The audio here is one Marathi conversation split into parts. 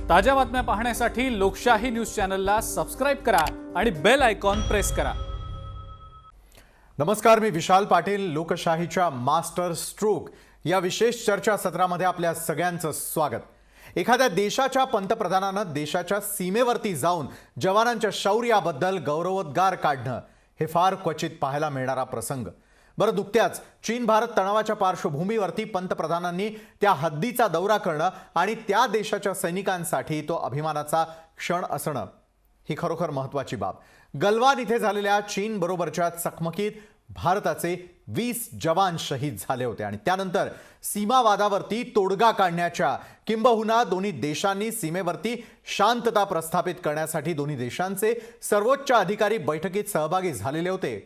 ताज्या बातम्या पाहण्यासाठी लोकशाही न्यूज चॅनलला सबस्क्राइब करा आणि बेल आयकॉन प्रेस करा। नमस्कार, मी विशाल पाटील। लोकशाहीच्या मास्टर स्ट्रोक या विशेष चर्चा सत्रामध्ये आपल्या सगळ्यांचं स्वागत। एखाद्या देशाच्या पंतप्रधानानं देशाच्या सीमेवरती जाऊन जवानांच्या शौर्याबद्दल गौरवोद्गार काढणं हे फार क्वचित पाहायला मिळणारा प्रसंग। बरं, नुकत्याच चीन भारत तणावाच्या पार्श्वभूमीवरती पंतप्रधानांनी त्या हद्दीचा दौरा करणं आणि त्या देशाच्या सैनिकांसाठी तो अभिमानाचा क्षण असणं ही खरोखर महत्त्वाची बाब। गलवान इथे झालेल्या चीन बरोबरच्या चकमकीत भारताचे 20 जवान शहीद झाले होते आणि त्यानंतर सीमावादावरती तोडगा काढण्याच्या किंबहुना दोन्ही देशांनी सीमेवरती शांतता प्रस्थापित करण्यासाठी दोन्ही देशांचे सर्वोच्च अधिकारी बैठकीत सहभागी झालेले होते।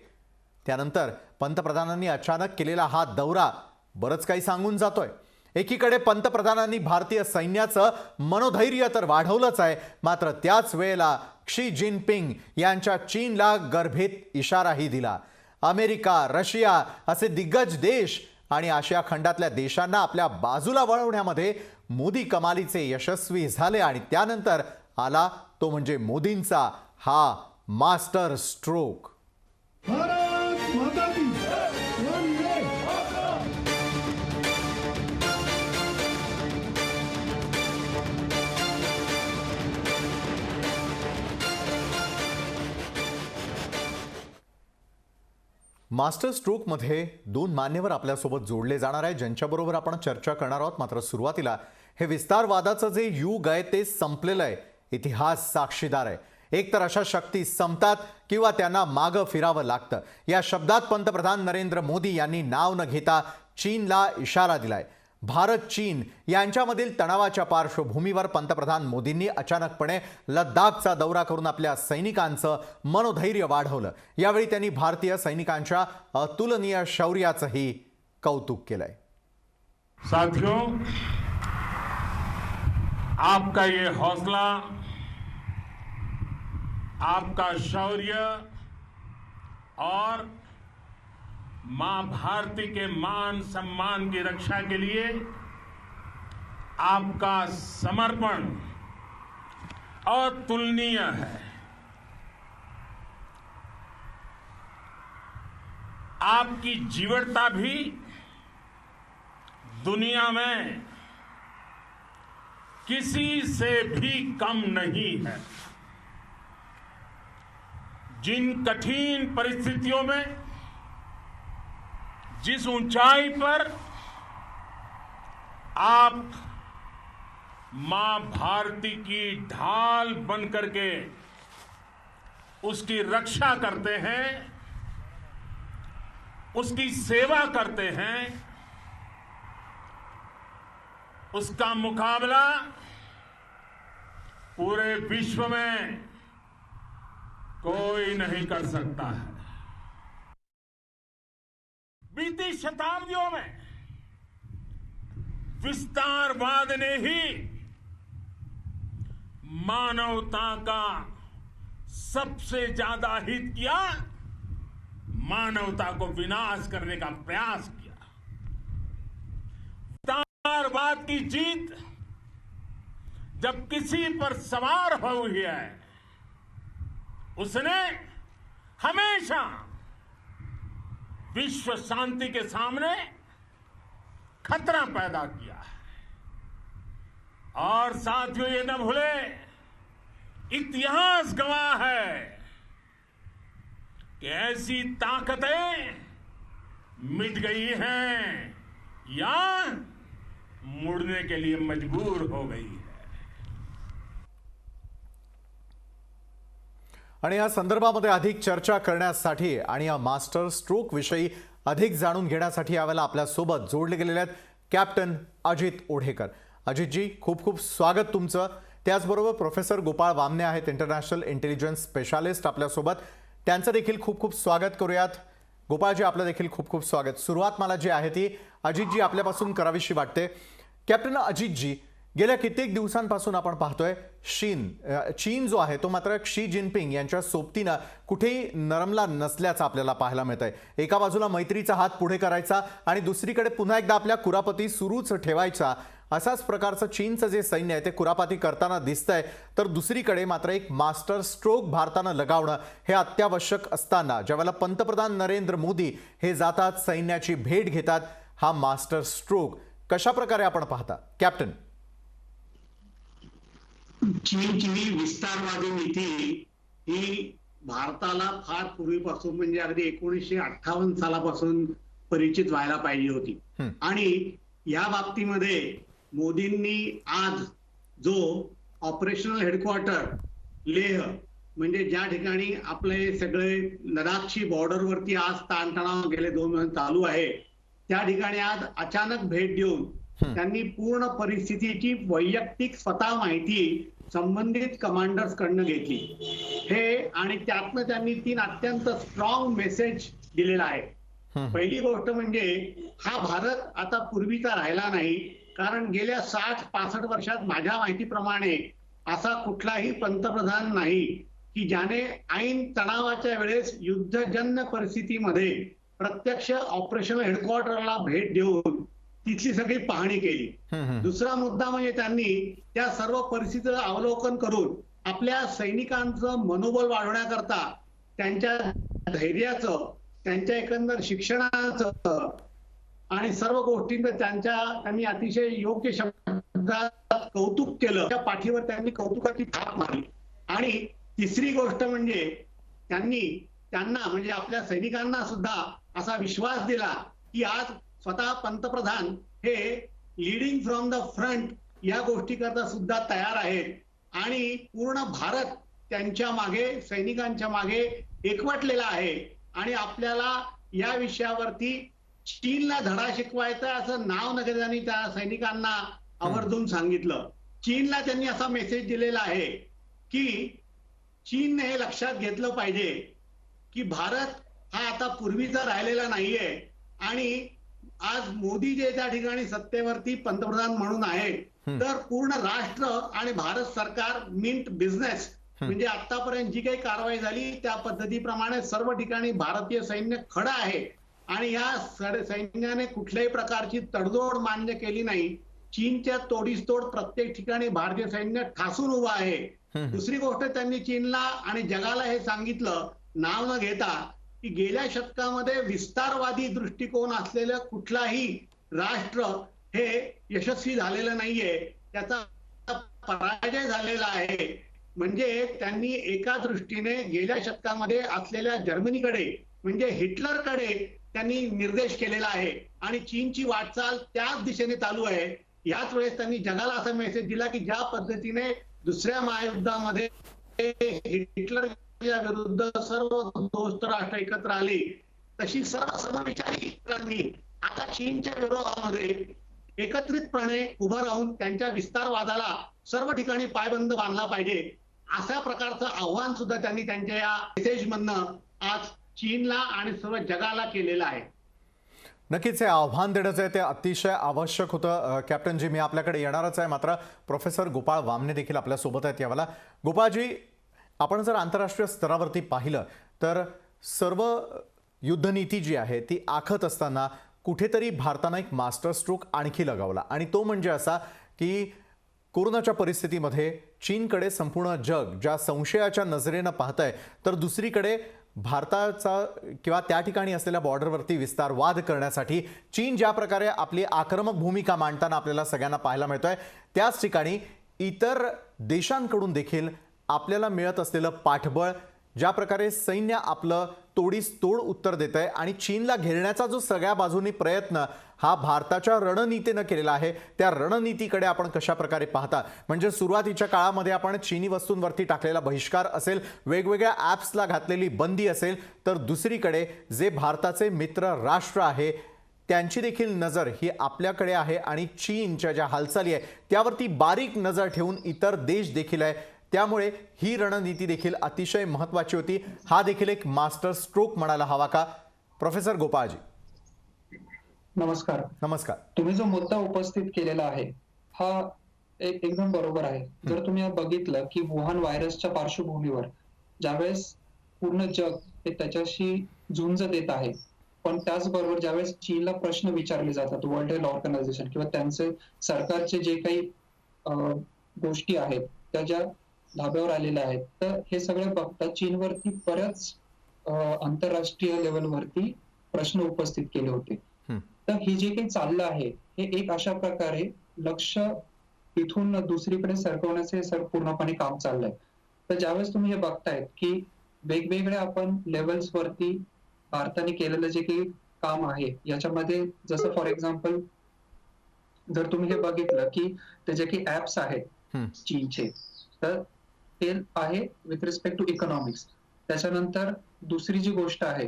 त्यानंतर पंतप्रधानांनी अचानक केलेला हा दौरा बरंच काही सांगून जातोय। एकीकडे पंतप्रधानांनी भारतीय सैन्याचं मनोधैर्य तर वाढवलंच आहे, मात्र त्याच वेळेला क्षी जिनपिंग यांच्या चीनला गर्भित इशाराही दिला। अमेरिका, रशिया असे दिग्गज देश आणि आशिया खंडातल्या देशांना आपल्या बाजूला वळवण्यामध्ये मोदी कमालीचे यशस्वी झाले आणि त्यानंतर आला तो म्हणजे मोदींचा हा मास्टर स्ट्रोक। मास्टर स्ट्रोक मध्ये दोन मान्यवर आपल्यासोबत जोडले जाणार आहे, ज्यांच्याबरोबर आपण चर्चा करणार आहोत। मात्र सुरुवातीला हे विस्तारवादाचं जे युग आहे ते संपलेलं आहे। इतिहास साक्षीदार आहे। एक तर अशा शक्ती संपतात किंवा त्यांना मागं फिरावं लागतं। या शब्दात पंतप्रधान नरेंद्र मोदी यांनी नाव न घेता चीनला इशारा दिलाय। भारत चीन यांच्यामधील तणावाच्या पार्श्वभूमीवर पंतप्रधान मोदींनी अचानकपणे लद्दाखचा दौरा करून आपल्या सैनिकांचं मनोधैर्य वाढवलं। यावेळी त्यांनी भारतीय सैनिकांच्या अतुलनीय शौर्याचंही कौतुक केलंय। साथियों, आपका ये हौसला, आपका शौर्य और मां भारती के मान सम्मान की रक्षा के लिए आपका समर्पण अतुलनीय है। आपकी जीवटता भी दुनिया में किसी से भी कम नहीं है। जिन कठिन परिस्थितियों में, जिस ऊंचाई पर आप मां भारती की ढाल बन करके उसकी रक्षा करते हैं, उसकी सेवा करते हैं, उसका मुकाबला पूरे विश्व में कोई नहीं कर सकता है। बीती शताब्दियों में विस्तारवाद ने ही मानवता का सबसे ज्यादा हित किया, मानवता को विनाश करने का प्रयास किया। विस्तारवाद की जीत जब किसी पर सवार हुई है, उसने हमेशा विश्व शांति के सामने खतरा पैदा किया है। और साथियों, ये न भूले, इतिहास गवाह है कि ऐसी ताकतें मिट गई हैं या मुड़ने के लिए मजबूर हो गई है। आणि या संदर्भामध्ये अधिक चर्चा करण्यासाठी आणि या मास्टर स्ट्रोक विषयी अधिक जाणून घेण्यासाठी यावेळेला आपल्या सोबत जोडले गेलेले आहेत कॅप्टन अजित ओढेकर। अजित जी, खूप खूप स्वागत तुमचं। त्याचबरोबर प्रोफेसर गोपाळ वामने आहेत, इंटरनॅशनल इंटेलिजन्स स्पेशालिस्ट आपल्यासोबत, त्यांचं देखील खूप खूप स्वागत करूयात। गोपाळजी, आपलं देखील खूप खूप स्वागत। सुरुवात मला जी आहे ती अजितजी आपल्यापासून करावीशी वाटते। कॅप्टन अजितजी, गेल्या कित्येक दिवसांपासून आपण पाहतोय चीन जो आहे तो मात्र क्षी जिनपिंग यांच्या सोबतीनं कुठेही नरमला नसल्याचं आपल्याला पाहायला मिळतंय। एका बाजूला मैत्रीचा हात पुढे करायचा आणि दुसरीकडे पुन्हा एकदा आपल्या कुरापती सुरूच ठेवायचा, असाच प्रकारचं चीनचं जे सैन्य आहे ते कुरापाती करताना दिसतंय, तर दुसरीकडे मात्र एक मास्टर स्ट्रोक भारतानं लगावणं हे अत्यावश्यक असताना ज्यावेळेला पंतप्रधान नरेंद्र मोदी हे जातात, सैन्याची भेट घेतात, हा मास्टर स्ट्रोक कशा प्रकारे आपण पाहता कॅप्टन? चीनची विस्तारवादी नीती ही भारताला फार पूर्वीपासून म्हणजे अगदी 1958 सालापासून परिचित व्हायला पाहिजे होती. आणि या बाबतीमध्ये मोदींनी आज जो ऑपरेशनल हेडक्वार्टर लेह म्हणजे ज्या ठिकाणी आपले सगळे लडाखची बॉर्डरवरती आज ताणतणाव गेले 2 महिने चालू आहे, त्या ठिकाणी आज अचानक भेट देऊन त्यांनी पूर्ण परिस्थितीची वैयक्तिक स्वतः माहिती संबंधित कमांडर्स कडनं घेतली. हे आणि त्यातनं त्यांनी 3 अत्यंत स्ट्रॉंग मेसेज दिलेला आहे. पहिली गोष्ट म्हणजे हा भारत आता पूर्वीचा राहिला नाही, कारण गेल्या 60-65 वर्षात माझ्या माहितीप्रमाणे असा कुठलाही पंतप्रधान नाही की ज्याने ऐन तणावाच्या वेळेस युद्धजन्य परिस्थितीमध्ये प्रत्यक्ष ऑपरेशनल हेडक्वार्टरला भेट देऊन तिथली सगळी पाहणी केली. दुसरा मुद्दा म्हणजे त्यांनी त्या सर्व परिस्थितीचं अवलोकन करून आपल्या सैनिकांचं मनोबल वाढवण्याकरता त्यांच्या धैर्याचं, त्यांच्या एकंदर शिक्षणाचं आणि सर्व गोष्टींचं त्यांनी अतिशय योग्य शब्दात कौतुक केलं. त्या पाठीवर त्यांनी कौतुकाची थाप मारली. आणि तिसरी गोष्ट म्हणजे त्यांना म्हणजे आपल्या सैनिकांना सुद्धा असा विश्वास दिला की आज स्वतः पंतप्रधान हे लीडिंग फ्रॉम द फ्रंट या गोष्टी करता सुद्धा तयार आहेत आणि पूर्ण भारत त्यांच्या मागे, सैनिकांच्या मागे एकवटलेला आहे. आणि आपल्याला या विषयावरती चीनला धडा शिकवायचा असं नाव न घेता त्यांनी त्या सैनिकांना आवर्जून सांगितलं. चीनला त्यांनी असा मेसेज दिलेला आहे की चीनने हे लक्षात घेतलं पाहिजे की भारत हा आता पूर्वीचा राहिलेला नाहीये आणि आज मोदी जे त्या ठिकाणी सत्तेवरती पंतप्रधान म्हणून आहे, तर पूर्ण राष्ट्र आणि भारत सरकार मिंट बिझनेस म्हणजे आतापर्यंत जी काही कारवाई झाली त्या पद्धतीप्रमाणे सर्व ठिकाणी भारतीय सैन्य खडं आहे आणि या सैन्याने कुठल्याही प्रकारची तडजोड मान्य केली नाही. चीनच्या तोडीसतोड प्रत्येक ठिकाणी भारतीय सैन्य ठासून उभं आहे. दुसरी गोष्ट त्यांनी चीनला आणि जगाला हे सांगितलं नाव न घेता की गेल्या शतकामध्ये विस्तारवादी दृष्टिकोन असलेलं कुठलाही राष्ट्र हे यशस्वी झालेलं नाहीये, त्याचा पराजय झालेला आहे. म्हणजे त्यांनी एका दृष्टीने गेल्या शतकामध्ये असलेल्या जर्मनीकडे म्हणजे हिटलरकडे त्यांनी निर्देश केलेला आहे आणि चीनची वाटचाल त्याच दिशेने चालू आहे. याच वेळेस त्यांनी जगाला असा मेसेज दिला की ज्या पद्धतीने दुसऱ्या महायुद्धामध्ये हिटलर विरुद्ध सर्व दोस्त राष्ट्र एकत्र आली, तशी सर्व समविचारी राष्ट्रांनी आता चीनच्या विरोधामध्ये एकत्रितपणे उभं राहून त्यांच्या विस्तारवादाला सर्व ठिकाणी पायबंद बांधला पाहिजे, अशा प्रकारचं आव्हान सुद्धा त्यांनी त्यांच्या या मेसेजमधनं आज चीनला आणि सर्व जगाला केलेलं आहे. नक्कीच हे आव्हान देण्याचं आहे ते अतिशय आवश्यक होतं. कॅप्टनजी, मी आपल्याकडे येणारच आहे, मात्र प्रोफेसर गोपाळ वामने देखील आपल्यासोबत आहेत यावेळेला. गोपाळजी, आपण जर आंतरराष्ट्रीय स्तरावरती पाहिलं तर सर्व युद्धनीती जी आहे ती आखत असताना कुठेतरी भारतानं एक मास्टर स्ट्रोक आणखी लगावला आणि तो म्हणजे असा की कोरोनाच्या परिस्थितीमध्ये चीनकडे संपूर्ण जग ज्या संशयाच्या नजरेनं पाहतंय, तर दुसरीकडे भारताचा किंवा त्या ठिकाणी असलेल्या बॉर्डरवरती विस्तारवाद करण्यासाठी चीन ज्या प्रकारे आपली आक्रमक भूमिका मांडताना आपल्याला सगळ्यांना पाहायला मिळतोय, त्याच ठिकाणी इतर देशांकडून देखील आपल्याला मिळत असलेलं पाठबळ, ज्या प्रकारे सैन्य आपलं तोडीस तोड उत्तर देत आहे आणि चीनला घेरण्याचा जो सगळ्या बाजूनी प्रयत्न हा भारताच्या रणनीतीनं केलेला आहे, त्या रणनीतीकडे आपण कशा प्रकारे पाहता? म्हणजे सुरुवातीच्या काळामध्ये आपण चीनी वस्तूंवरती टाकलेला बहिष्कार असेल, वेगवेगळ्या ॲप्सला घातलेली बंदी असेल, तर दुसरीकडे जे भारताचे मित्र राष्ट्र आहे त्यांची देखील नजर ही आपल्याकडे आहे आणि चीनच्या ज्या हालचाली आहे त्यावरती बारीक नजर ठेवून इतर देश देखील आहे. त्यामुळे ही रणनीती देखील अतिशय महत्त्वाची होती. हा देखील एक मास्टर स्ट्रोक म्हणायला हवा का? प्रोफेसर गोपाळजी नमस्कार. नमस्कार. तुम्ही जो मुद्दा उपस्थित केलेला आहे हा एकदम बरोबर आहे. जर तुम्ही बघितलं की वुहान व्हायरसच्या पार्श्वभूमीवर ज्यावेळेस पूर्ण जग हे त्याच्याशी झुंज देत आहे, पण त्याचबरोबर ज्यावेळेस चीनला प्रश्न विचारले जातात वर्ल्ड हेल्थ ऑर्गनायझेशन किंवा त्यांचे सरकारचे जे काही गोष्टी आहेत त्या ज्या धाब्यावर आलेल्या आहेत, तर हे सगळे बघता चीनवरती बऱ्याच आंतरराष्ट्रीय लेवलवरती प्रश्न उपस्थित केले होते. तर हे जे काही चाललं आहे हे एक अशा प्रकारे लक्ष इथून दुसरीकडे सरकवण्याचे पूर्णपणे काम चाललंय. तर ज्यावेळेस तुम्ही हे बघतायत की वेगवेगळ्या आपण लेवल्स वरती भारताने केलेलं जे काही काम आहे याच्यामध्ये जसं फॉर एक्झाम्पल जर तुम्ही हे बघितलं की ते जे काही ऍप्स आहेत चीनचे, तर ते आहे विथ रिस्पेक्ट टू इकॉनॉमिक्स. त्याच्यानंतर दुसरी जी गोष्ट आहे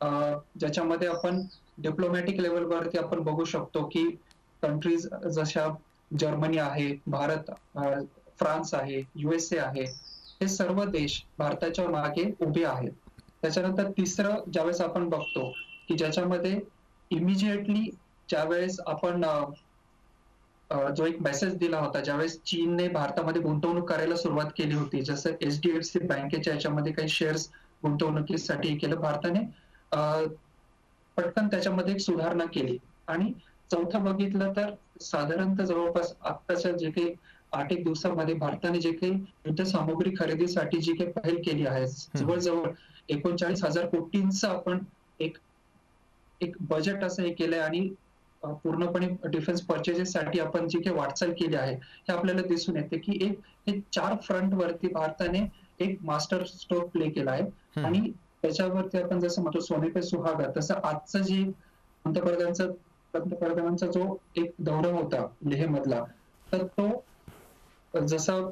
ज्याच्यामध्ये आपण डिप्लोमॅटिक लेवलवरती आपण बघू शकतो की कंट्रीज जशा जर्मनी आहे, भारत, फ्रान्स आहे, USA आहे, हे सर्व देश भारताच्या मागे उभे आहेत. त्याच्यानंतर तिसरं ज्यावेळेस आपण बघतो की ज्याच्यामध्ये इमिजिएटली ज्यावेळेस आपण जो एक मेसेज दिला होता ज्यावेळेस चीनने भारतामध्ये गुंतवणूक करायला सुरुवात केली होती, जसं HDFC बँकेच्या याच्यामध्ये काही शेअर्स गुंतवणुकीसाठी केलं, भारताने पटकन त्याच्यामध्ये एक सुधारणा केली. आणि चौथं बघितलं तर साधारणतः जवळपास आत्ताच्या जे काही 8 दिवसामध्ये भारताने जे काही युद्ध सामुग्री खरेदीसाठी जी काही पहल केली आहे, जवळजवळ 39,000 कोटींचं आपण एक बजेट असं हे केलंय आणि पूर्णपणे डिफेन्स परचेसेससाठी आपण जी काही वाटचाल केली आहे हे आपल्याला दिसून येते की हे 4 फ्रंट वरती भारताने एक मास्टर स्ट्रोक प्ले केला आहे. आणि त्याच्यावरती आपण जसं म्हणतो सोने पे सुहागा, तसं आजचं जे पंतप्रधानांचा जो एक दौरा होता लेह मधला, तर तो जसं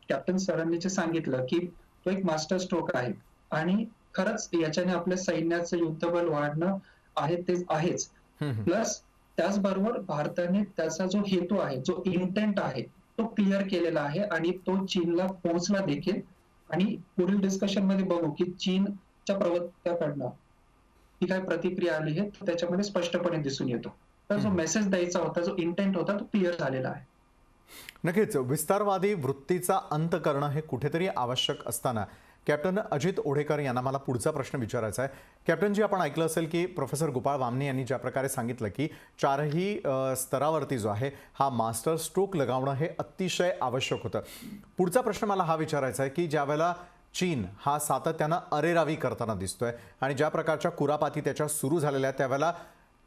कॅप्टन सरांनी जे सांगितलं की तो एक मास्टर स्ट्रोक आहे आणि खरंच याच्याने आपल्या सैन्याचं युद्धबल वाढणं आहे ते आहेच. प्लस त्याचबरोबर भारताने त्याचा जो हेतू आहे, जो इंटेंट आहे, तो क्लिअर केलेला आहे आणि तो चीनला पोहोचला देखील. आणि पुढील डिस्कशन मध्ये बघू की चीनच्या प्रवक्त्याकडनं ही काय प्रतिक्रिया आली आहे, त्याच्यामध्ये स्पष्टपणे दिसून येतो. तर जो मेसेज द्यायचा होता, जो इंटेंट होता, तो क्लिअर झालेला आहे. नक्कीच विस्तारवादी वृत्तीचा अंत करणं हे कुठेतरी आवश्यक असताना कॅप्टन अजित ओढेकर यांना मला पुढचा प्रश्न विचारायचा आहे. कॅप्टनजी, आपण ऐकलं असेल की प्रोफेसर गोपाळ वामने यांनी ज्या प्रकारे सांगितलं की 4ही स्तरावरती जो आहे हा मास्टर स्ट्रोक लगावणं हे अतिशय आवश्यक होतं. पुढचा प्रश्न मला हा विचारायचा आहे की ज्यावेळेला चीन हा सातत्यानं अरेरावी करताना दिसतोय आणि ज्या प्रकारच्या कुरापाती त्याच्या सुरू झालेल्या त्यावेळेला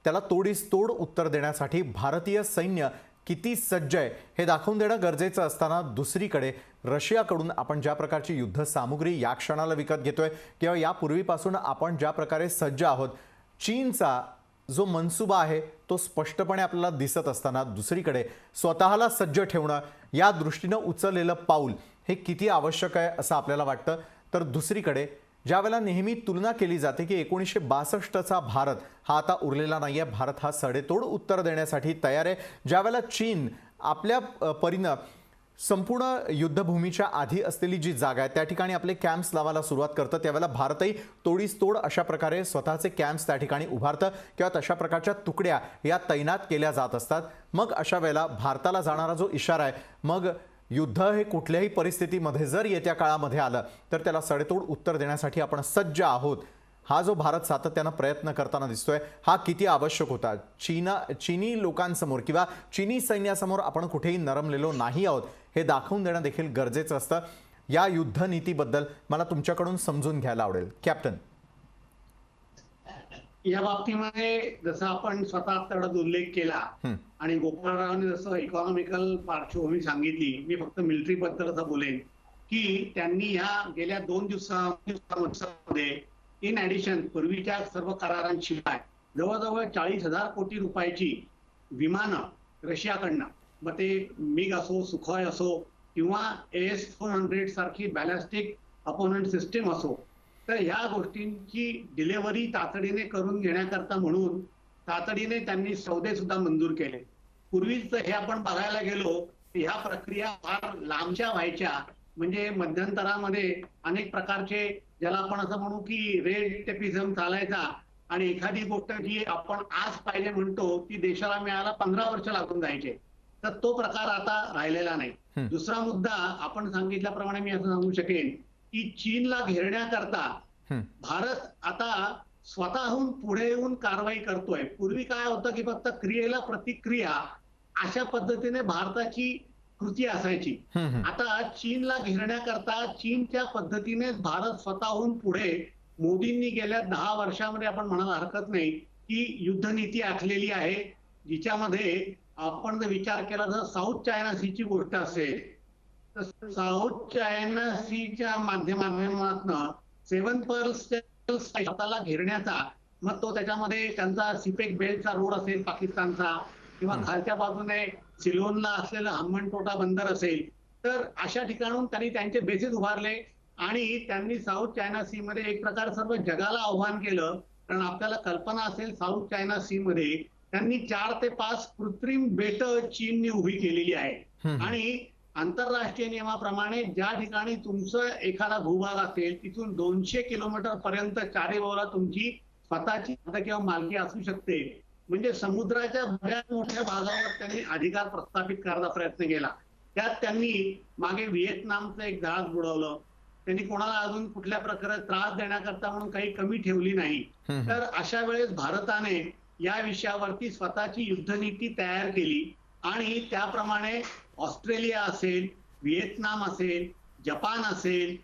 त्याला तोडीस तोड उत्तर देण्यासाठी भारतीय सैन्य किती सज्ज आहे हे दाखवून देणं गरजेचं असताना दुसरीकडे रशियाकडून आपण ज्या प्रकारची युद्ध सामुग्री या क्षणाला विकत घेतोय किंवा यापूर्वीपासून आपण ज्या प्रकारे सज्ज आहोत, चीनचा जो मनसुबा आहे तो स्पष्टपणे आपल्याला दिसत असताना दुसरीकडे स्वतःला सज्ज ठेवणं या दृष्टीनं उचललेलं पाऊल हे किती आवश्यक आहे असं आपल्याला वाटतं. तर दुसरीकडे ज्यावेळेला नेहमी तुलना केली जाते की 1962चा भारत हा आता उरलेला नाही आहे, भारत हा सडेतोड उत्तर देण्यासाठी तयार आहे, ज्यावेळेला चीन आपल्या परीनं संपूर्ण युद्धभूमीच्या आधी असलेली जी जागा आहे त्या ठिकाणी आपले कॅम्प्स लावायला सुरुवात करतं, त्यावेळेला भारतही तोडीस तोड अशा प्रकारे स्वतःचे कॅम्प्स त्या ठिकाणी उभारतं किंवा तशा प्रकारच्या तुकड्या या तैनात केल्या जात असतात. मग अशा वेळेला भारताला जाणारा जो इशारा आहे, मग युद्ध हे कुठल्याही परिस्थितीमध्ये जर येत्या काळामध्ये आलं तर त्याला सडेतोड उत्तर देण्यासाठी आपण सज्ज आहोत, हा जो भारत सातत्यानं प्रयत्न करताना दिसतोय हा किती आवश्यक होता. चीनी लोकांसमोर किंवा चीनी सैन्यासमोर आपण कुठेही नरमलेलो नाही आहोत हे दाखवून देणं देखील गरजेचं असतं. या युद्ध नीतीबद्दल मला तुमच्याकडून समजून घ्यायला आवडेल कॅप्टन. या बाबतीमध्ये जसं आपण स्वतः तेवढा उल्लेख केला आणि गोपाळरावांनी जसं इकॉनॉमिकल पार्श्वभूमी सांगितली, मी फक्त मिलिटरी बद्दल असं बोलेन की त्यांनी ह्या गेल्या 2 दिवसांमध्ये इन ऍडिशन पूर्वीच्या सर्व करारांशिवाय जवळजवळ 40,000 कोटी रुपयाची विमानं रशियाकडनं, मग ते मिग असो, सुखोय असो किंवा AS-400 सारखी बॅलिस्टिक अपोनंट सिस्टीम असो, तर ह्या गोष्टींची डिलिव्हरी तातडीने करून घेण्याकरता म्हणून तातडीने त्यांनी सौदे सुद्धा मंजूर केले. पूर्वीच हे आपण बघायला गेलो ह्या प्रक्रिया फार लांबच्या व्हायच्या, म्हणजे मध्यंतरामध्ये अनेक प्रकारचे ज्याला आपण असं म्हणू की रेड टेपिझम चालायचा आणि एखादी गोष्ट जी आपण आज पाहिजे म्हणतो ती देशाला मिळायला 15 वर्ष लागून जायचे. तर तो प्रकार आता राहिलेला नाही. दुसरा मुद्दा आपण सांगितल्याप्रमाणे मी असं सांगू शकेन की चीनला घेरण्याकरता भारत आता स्वतःहून पुढे येऊन कारवाई करतोय. पूर्वी काय होतं की फक्त क्रियेला प्रतिक्रिया अशा पद्धतीने भारताची कृती असायची. आता चीनला घेरण्याकरता चीनच्या पद्धतीने भारत स्वतःहून पुढे मोदींनी गेल्या 10 वर्षामध्ये आपण म्हणायला हरकत नाही की युद्धनीती आखलेली आहे, जिच्यामध्ये आपण जर विचार केला तर साऊथ चायना सीची गोष्ट असेल तर साऊथ चायना सीच्या माध्यमातून 7 पर्ल्स भारताला घेरण्याचा, मग तो त्याच्यामध्ये त्यांचा सिपेक बेल्टचा रोड असेल पाकिस्तानचा, किंवा खालच्या बाजूने सिलोनला असलेलं हम्मनटोटा बंदर असेल, तर अशा ठिकाणून त्यांनी त्यांचे बेसिस उभारले आणि त्यांनी साऊथ चायना सी मध्ये एक प्रकार सर्व जगाला आव्हान केलं. कारण आपल्याला कल्पना असेल साऊथ चायना सी मध्ये त्यांनी 4 ते 5 कृत्रिम बेट चीनने उभी केलेली आहे आणि आंतरराष्ट्रीय नियमाप्रमाणे ज्या ठिकाणी तुमचं एखादा भूभाग असेल तिथून 200 किलोमीटर पर्यंत चारीबाजूला तुमची स्वतःची किंवा मालकी असू शकते. म्हणजे समुद्राच्या बऱ्याच मोठ्या भागावर त्यांनी अधिकार प्रस्थापित करायचा प्रयत्न केला. त्यात त्यांनी मागे व्हिएतनामचं एक जहाज बुडवलं. त्यांनी कोणाला अजून कुठल्या प्रकारे त्रास देण्याकरता म्हणून काही कमी ठेवली नाही. तर अशा वेळेस भारताने या विषयावरती स्वतःची युद्धनीती तयार केली आणि त्याप्रमाणे ऑस्ट्रेलिया असेल, व्हिएतनाम असेल, जपान असेल,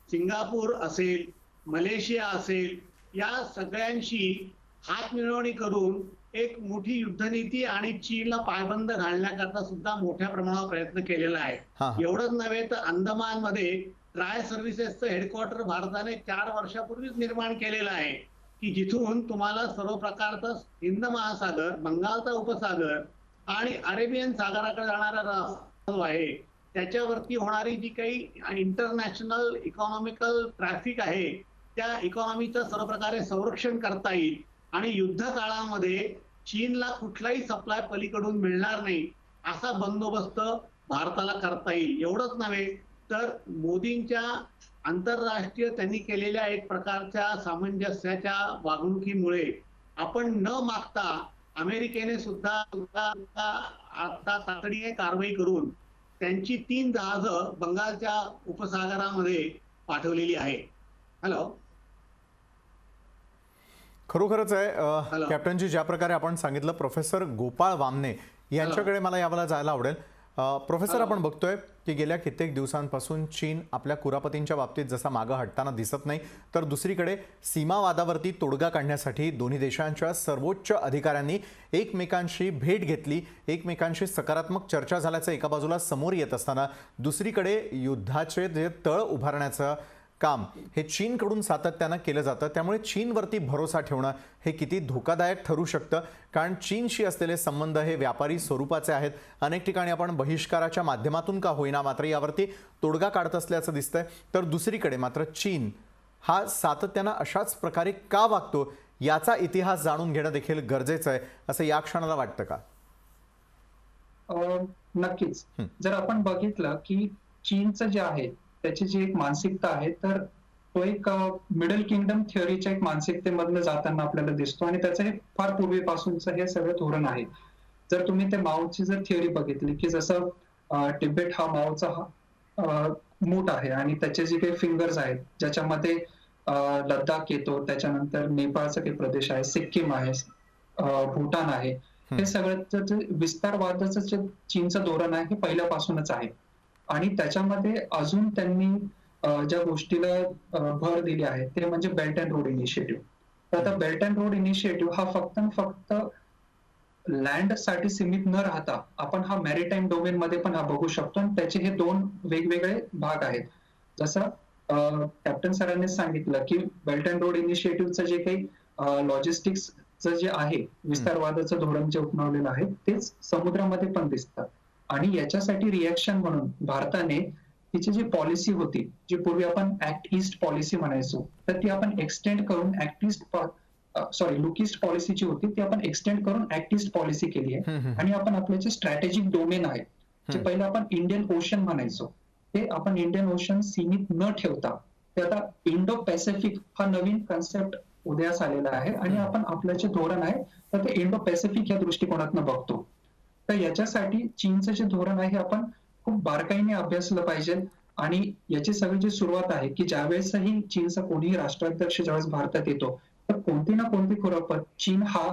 सिंगापूर असेल, मलेशिया असेल, या सगळ्यांशी हात मिळवणी करून एक मोठी युद्धनीती आणि चीनला पायबंद घालण्याकरता सुद्धा मोठ्या प्रमाणावर प्रयत्न केलेला आहे. एवढंच नव्हे तर अंदमानमध्ये ट्राय सर्व्हिसेसचं हेडक्वार्टर भारताने 4 वर्षापूर्वीच निर्माण केलेलं आहे की जिथून तुम्हाला सर्व प्रकारचा हिंद महासागर, बंगालचा उपसागर आणि अरेबियन सागराकडे जाणारा रस्ता जो आहे त्याच्यावरती होणारी जी काही इंटरनॅशनल इकॉनॉमिकल ट्रॅफिक आहे त्या इकॉनॉमीचं सर्व प्रकारे संरक्षण करता येईल आणि युद्ध काळामध्ये चीनला कुठलाही सप्लाय पलीकडून मिळणार नाही असा बंदोबस्त भारताला करता येईल. एवढंच नव्हे तर मोदींच्या आंतरराष्ट्रीय त्यांनी केलेल्या एक प्रकारच्या सामंजस्याच्या वागणुकीमुळे आपण न मागता अमेरिकेने सुद्धा आता तातडीने कारवाई करून त्यांची 3 जहाजं बंगालच्या उपसागरामध्ये पाठवलेली आहे. हॅलो, खरोखरच आहे कॅप्टनजी, ज्या प्रकारे आपण सांगितलं. प्रोफेसर गोपाळ वामने यांच्याकडे मला यावेळेला जायला आवडेल. प्रोफेसर, आपण बघतोय की गेल्या कित्येक दिवसांपासून चीन आपल्या कुरापतींच्या बाबतीत जसा मागं हटताना दिसत नाही, तर दुसरीकडे सीमावादावरती तोडगा काढण्यासाठी दोन्ही देशांच्या सर्वोच्च अधिकाऱ्यांनी एकमेकांशी भेट घेतली, एकमेकांशी सकारात्मक चर्चा झाल्याचं एका बाजूला समोर येत असताना दुसरीकडे युद्धाचे जे तळ उभारण्याचं काम हे चीनकडून सातत्यानं केलं जातं. त्यामुळे चीनवरती भरोसा ठेवणं हे किती धोकादायक ठरू शकतं, कारण चीनशी असलेले संबंध हे व्यापारी स्वरूपाचे आहेत. अनेक ठिकाणी आपण बहिष्काराच्या माध्यमातून का होईना मात्र यावरती तोडगा काढत असल्याचं दिसतंय. तर दुसरीकडे मात्र चीन हा सातत्यानं अशाच प्रकारे का वागतो याचा इतिहास जाणून घेणं देखील गरजेचं आहे, असं या क्षणाला वाटतं का? नक्कीच. जर आपण बघितलं की चीनचं जे आहे त्याची जी एक मानसिकता आहे तर तो एक मिडल किंगडम थिअरीच्या एक मानसिकतेमधनं जाताना आपल्याला दिसतो आणि त्याचं हे फार पूर्वीपासूनचं हे सगळं धोरण आहे. जर तुम्ही ते माओची जर थिअरी बघितली की जसं तिबेट हा माओचा मूठ आहे आणि त्याचे जे काही फिंगर्स आहेत ज्याच्यामध्ये लडाख येतो, त्याच्यानंतर नेपाळचा काही प्रदेश आहे, सिक्कीम आहे, भूटान आहे, हे सगळं विस्तारवादाचं जे चीनचं धोरण आहे हे पहिल्यापासूनच आहे. आणि त्याच्यामध्ये अजून त्यांनी ज्या गोष्टीला भर दिली आहे ते म्हणजे बेल्ट अँड रोड इनिशिएटिव्ह. तर आता बेल्ट अँड रोड इनिशिएटिव्ह हा फक्त लँड साठी सीमित न राहता आपण हा मॅरिटाईम डोमेन मध्ये पण हा बघू शकतो आणि त्याचे हे 2 वेगवेगळे भाग आहेत. जसं कॅप्टन सरांनी सांगितलं की बेल्ट अँड रोड इनिशिएटिव्हचं जे काही लॉजिस्टिक्सचं जे आहे विस्तारवादाचं धोरण जे अपनावलेलं आहे तेच समुद्रामध्ये पण दिसतं. आणि याच्यासाठी रिएक्शन म्हणून भारताने तिची जी पॉलिसी होती, जी पूर्वी आपण ऍक्ट ईस्ट पॉलिसी म्हणायचो, तर ती आपण एक्सटेंड करून लुक ईस्ट पॉलिसी जी होती ती आपण एक्सटेंड करून ऍक्ट ईस्ट पॉलिसी केली आहे. आणि आपण आपले जे स्ट्रॅटेजिक डोमेन आहे जे पहिले आपण इंडियन ओशन म्हणायचो ते आपण इंडियन ओशन सीमित न ठेवता ते आता इंडो पॅसिफिक हा नवीन कन्सेप्ट उदयास आलेला आहे आणि आपण आपलं जे धोरण आहे तर ते इंडो पॅसिफिक या दृष्टिकोनातून बघतो. तर याच्यासाठी चीनचं जे धोरण आहे आपण खूप बारकाईने अभ्यासलं पाहिजे आणि याची सगळी जी सुरुवात आहे की ज्यावेळेसही चीनचा कोणीही राष्ट्राध्यक्ष ज्यावेळेस भारतात येतो तर कोणती ना कोणती कुरापत चीन हा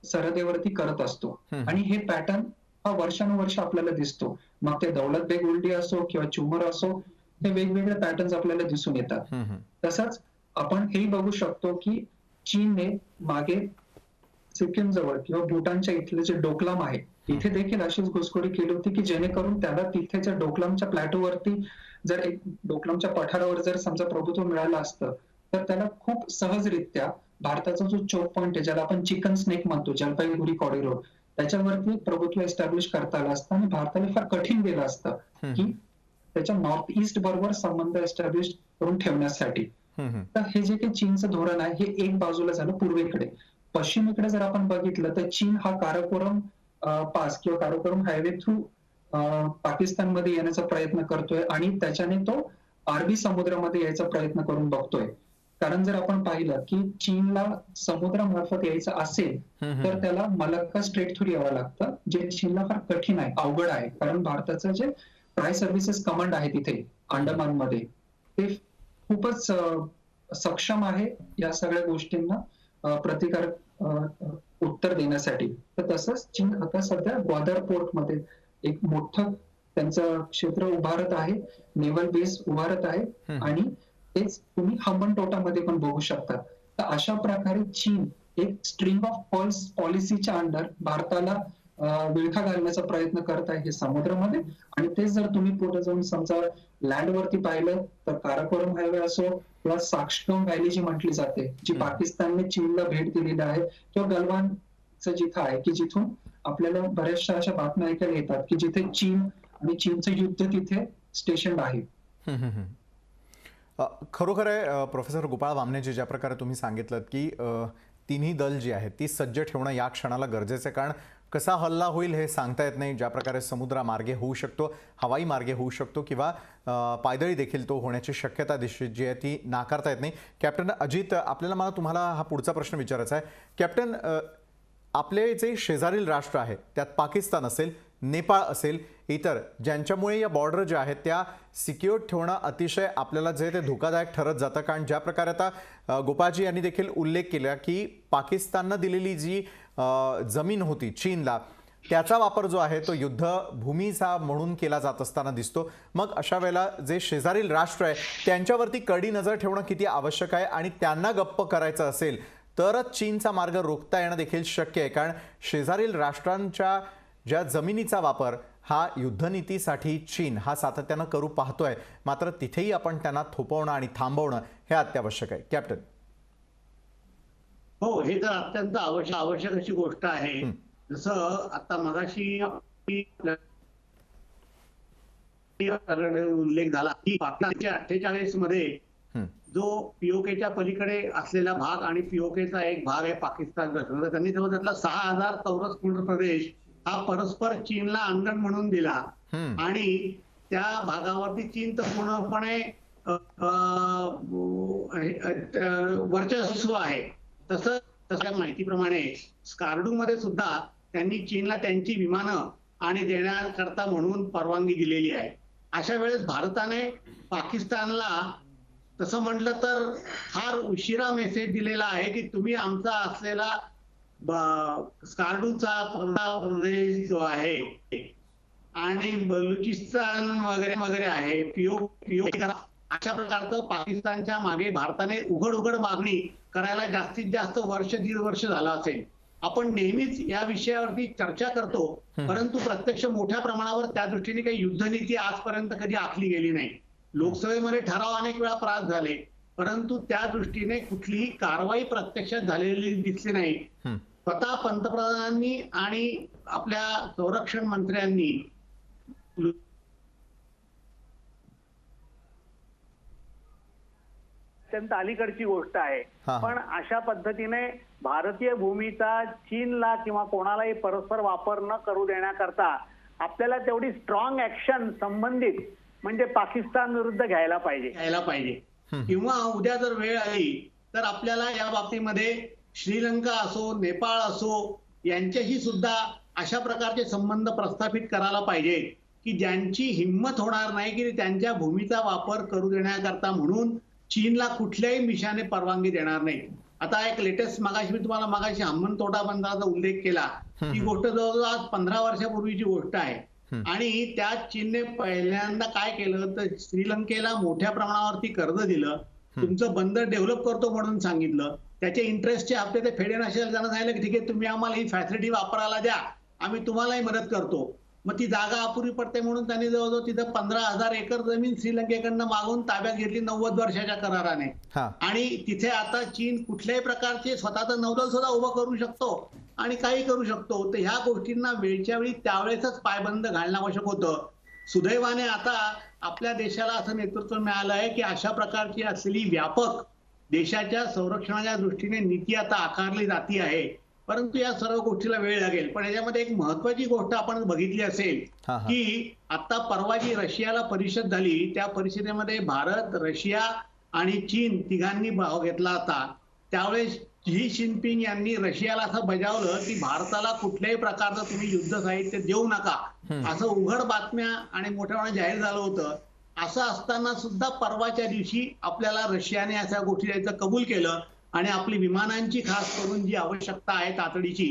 सरहदेवरती करत असतो. आणि हे पॅटर्न हा वर्षानुवर्ष आपल्याला दिसतो. मग ते दौलत बेग ओल्डी असो किंवा चुमर असो, हे वेगवेगळे पॅटर्न्स आपल्याला दिसून येतात. तसंच आपण हेही बघू शकतो की चीनने मागे सिक्कीम जवळ किंवा भूटानच्या इथले जे डोकलाम आहे, इथे देखील अशीच घुसखोरी केली होती की जेणेकरून त्याला तिथेच्या डोकलामच्या प्लॅटोवरती जर एक डोकलामच्या पठारावर जर समजा प्रभुत्व मिळालं असतं, तर त्याला खूप सहजरित्या भारताचा जो चोक पॉइंट आहे, ज्याला आपण चिकन स्नेक म्हणतो, जलपाईगुडी कॉरिडोर, त्याच्यावरती प्रभुत्व एस्टॅब्लिश करता आलं असतं आणि भारताला फार कठीण गेलं असतं की त्याच्या नॉर्थ ईस्ट बरोबर संबंध एस्टॅब्लिश करून ठेवण्यासाठी. तर हे जे काही चीनचं धोरण आहे, हे एक बाजूला झालं पूर्वेकडे. पश्चिमेकडे जर आपण बघितलं तर चीन हा काराकोरम पास किंवा काराकोरम हायवे थ्रू पाकिस्तानमध्ये येण्याचा प्रयत्न करतोय आणि त्याच्याने तो अरबी समुद्रामध्ये यायचा प्रयत्न करून बघतोय. कारण जर आपण पाहिलं की चीनला समुद्रामार्फत यायचं असेल तर त्याला मलक्का स्ट्रेट थ्रू यावं लागतं, जे चीनला फार कठीण आहे, अवघड आहे. कारण भारताचं जे ट्राय सर्व्हिसेस कमांड आहे तिथे अंडमानमध्ये, ते खूपच सक्षम आहे या सगळ्या गोष्टींना प्रतिकार उत्तर देण्यासाठी. तर तसंच चीन आता सध्या ग्वादर पोर्टमध्ये एक मोठं त्यांचं क्षेत्र उभारत आहे, नेव्हल बेस उभारत आहे आणि तेच तुम्ही हंबनटोटामध्ये पण बघू शकता. तर अशा प्रकारे चीन एक स्ट्रिंग ऑफ पर्ल्स पॉलिसीच्या अंडर भारताला विळखा घालण्याचा प्रयत्न करत आहे हे समुद्रामध्ये. आणि तेच जर तुम्ही पुढे जाऊन समजा लँडवरती पाहिलं तर काराकोरम हायवे असो किंवा साक्षगम व्हॅली जी म्हटली जाते, जी पाकिस्तानने चीनला भेट दिलेली आहे, किंवा गलवानचं जिथं आहे की जिथून आपल्याला बऱ्याचशा अशा बातम्या ऐकायला येतात की जिथे चीन आणि चीनचं युद्ध तिथे स्टेशन आहे. खरोखर आहे प्रोफेसर गोपाळ वामनेजी, ज्या प्रकारे तुम्ही सांगितलं की तिन्ही दल जी आहेत ती सज्ज ठेवणं या क्षणाला गरजेचं आहे. कारण कसा हल्ला होईल हे सांगता येत नाही. ज्या प्रकारे समुद्रामार्गे होऊ शकतो, हवाई मार्गे होऊ शकतो किंवा पायदळी देखील तो होण्याची शक्यता जी आहे ती नाकारता येत नाही. कॅप्टन अजित, मला तुम्हाला हा पुढचा प्रश्न विचारायचा आहे. कॅप्टन, आपले जे शेजारील राष्ट्र आहेत त्यात पाकिस्तान असेल, नेपाळ असेल, इतर ज्यांच्यामुळे या बॉर्डर ज्या आहेत त्या सिक्युअर ठेवणं अतिशय आपल्याला जे ते धोकादायक ठरत जातं. कारण ज्या प्रकारे आता गोपाळजी यांनी देखील उल्लेख केला की पाकिस्ताननं दिलेली जी जमीन होती चीनला, त्याचा वापर जो आहे तो युद्धभूमीचा म्हणून केला जात असताना दिसतो. मग अशा वेळेला जे शेजारील राष्ट्र आहे त्यांच्यावरती कडी नजर ठेवणं किती आवश्यक आहे आणि त्यांना गप्प करायचं असेल तरच चीनचा मार्ग रोखता येणं देखील शक्य आहे. कारण शेजारील राष्ट्रांच्या ज्या जमिनीचा वापर हा युद्धनीतीसाठी चीन हा सातत्यानं करू पाहतोय, मात्र तिथेही आपण त्यांना थोपवणं आणि थांबवणं हे अत्यावश्यक आहे. कॅप्टन. हो, हे तर अत्यंत आवश्यक अशी गोष्ट आहे. जसं आता मगाशी उल्लेख झाला की 1948 मध्ये जो पीओकेच्या पलीकडे असलेला भाग आणि पीओकेचा एक भाग आहे पाकिस्तान, त्यांनी तेव्हा त्यातला 6000 चौरस किलोमीटर प्रदेश हा परस्पर चीनला अंगण म्हणून दिला आणि त्या भागावरती चीन तर पूर्णपणे वर्चस्व आहे. तसं माहितीप्रमाणे स्कार्डू मध्ये सुद्धा त्यांनी चीनला त्यांची विमानं आणि देण्याकरता म्हणून परवानगी दिलेली आहे. अशा वेळेस भारताने पाकिस्तानला तसं म्हटलं तर फार उशिरा मेसेज दिलेला आहे की तुम्ही आमचा असलेला स्कार्डूचा प्रदेश जो आहे आणि बलुचिस्तान वगैरे वगैरे आहे, पीओके अशा प्रकारचं पाकिस्तानच्या मागे भारताने उघड मागणी करायला जास्तीत जास्त वर्ष दीड वर्ष झालं असेल. आपण नेहमीच या विषयावरती चर्चा करतो, परंतु प्रत्यक्ष मोठ्या प्रमाणावर त्या दृष्टीने काही युद्धनीती आजपर्यंत कधी आखली गेली नाही. लोकसभेमध्ये ठराव अनेक वेळा पास झाले, परंतु त्या दृष्टीने कुठलीही कारवाई प्रत्यक्षात झालेली दिसली नाही. स्वतः पंतप्रधानांनी आणि आपल्या संरक्षण मंत्र्यांनी अत्यंत अलीकडची गोष्ट आहे, पण अशा पद्धतीने भारतीय भूमीचा चीनला किंवा कोणालाही परस्पर वापर न करू देण्याकरता आपल्याला तेवढी स्ट्रॉंग ऍक्शन संबंधित म्हणजे पाकिस्तान विरुद्ध घ्यायला पाहिजे. किंवा उद्या जर वेळ आली तर आपल्याला या बाबतीमध्ये श्रीलंका असो, नेपाळ असो यांच्याशी सुद्धा अशा प्रकारचे संबंध प्रस्थापित करायला पाहिजे की ज्यांची हिंमत होणार नाही की त्यांच्या भूमीचा वापर करू देण्याकरता म्हणून चीनला कुठल्याही मिशाने परवानगी देणार नाही. आता एक लेटेस्ट मगाशी मी तुम्हाला मगाशी हम्मन-तोटा बंदराचा उल्लेख केला. ही गोष्ट जवळजवळ आज 15 वर्षापूर्वीची गोष्ट आहे. आणि त्या चीनने पहिल्यांदा काय केलं तर श्रीलंकेला मोठ्या प्रमाणावरती कर्ज दिलं. तुमचं बंदर डेव्हलप करतो म्हणून सांगितलं. त्याचे इंटरेस्टचे हप्ते ते फेडे नसेल, त्यांना सांगितलं की ठीक आहे तुम्ही आम्हाला ही फॅसिलिटी वापरायला द्या, आम्ही तुम्हालाही मदत करतो. मग ती जागा अपुरी पडते म्हणून त्यांनी जवळजवळ तिथं 15,000 एकर जमीन श्रीलंकेकडनं मागून ताब्यात घेतली 90 वर्षाच्या कराराने. आणि तिथे आता चीन कुठल्याही प्रकारचे स्वतःचं नौदल सुद्धा उभं करू शकतो आणि काही करू शकतो. तर ह्या गोष्टींना वेळच्या वेळी त्यावेळेसच पायबंद घालणं आवश्यक होतं. सुदैवाने आता आपल्या देशाला असं नेतृत्व मिळालं आहे की अशा प्रकारची असलेली व्यापक देशाच्या संरक्षणाच्या दृष्टीने नीती आता आकारली जाती आहे. परंतु या सर्व गोष्टीला वेळ लागेल. पण याच्यामध्ये एक महत्वाची गोष्ट आपण बघितली असेल की आता परवा जी रशियाला परिषद झाली त्या परिषदेमध्ये भारत, रशिया आणि चीन तिघांनी भाग घेतला होता. त्यावेळेस शी जिनपिंग यांनी रशियाला असं बजावलं की भारताला कुठल्याही प्रकारचं तुम्ही युद्ध साहित्य देऊ नका, असं उघड बातम्या आणि मोठ्या प्रमाणात जाहीर झालं होतं. असं असताना सुद्धा परवाच्या दिवशी आपल्याला रशियाने अशा गोष्टी द्यायचं कबूल केलं आणि आपली विमानांची खास करून जी आवश्यकता आहे तातडीची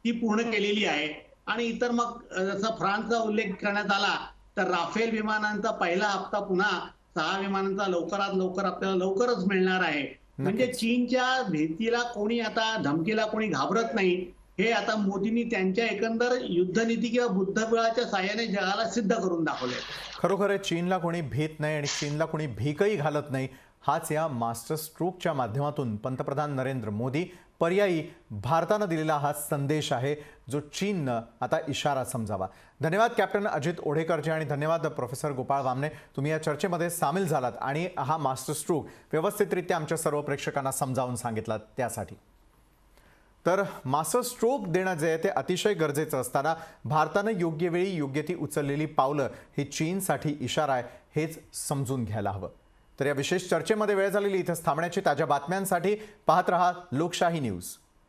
ती पूर्ण केलेली आहे. आणि इतर मग जसं फ्रान्सचा उल्लेख करण्यात आला तर राफेल विमानांचा पहिला हप्ता पुन्हा 6 विमानांचा लवकरात लवकर आपल्याला लवकरच मिळणार आहे. म्हणजे चीनच्या भीतीला कोणी आता धमकीला कोणी घाबरत नाही हे आता मोदींनी त्यांच्या एकंदर युद्धनीती किंवा बुद्धबळाच्या साहाय्याने जगाला सिद्ध करून दाखवले. खरोखर चीनला कोणी भीत नाही आणि चीनला कोणी भीकही घालत नाही. हाच या मास्टर स्ट्रोकच्या माध्यमातून पंतप्रधान नरेंद्र मोदी पर्यायी भारतानं दिलेला हा संदेश आहे जो चीननं आता इशारा समजावा. धन्यवाद कॅप्टन अजित ओढेकरजी आणि धन्यवाद प्रोफेसर गोपाळ वामने, तुम्ही या चर्चेमध्ये सामील झालात आणि हा मास्टर स्ट्रोक व्यवस्थितरित्या आमच्या सर्व प्रेक्षकांना समजावून सांगितलात त्यासाठी. तर मास्टर स्ट्रोक देणं जे आहे ते अतिशय गरजेचं असताना भारतानं योग्य वेळी योग्य ती उचललेली पावलं ही चीनसाठी इशारा आहे हेच समजून घ्यायला हवं. तर या विशेष चर्चेमध्ये वेळ झालेली इथेच थांबण्याची. ताज्या बातम्यांसाठी पाहत रहा लोकशाही न्यूज.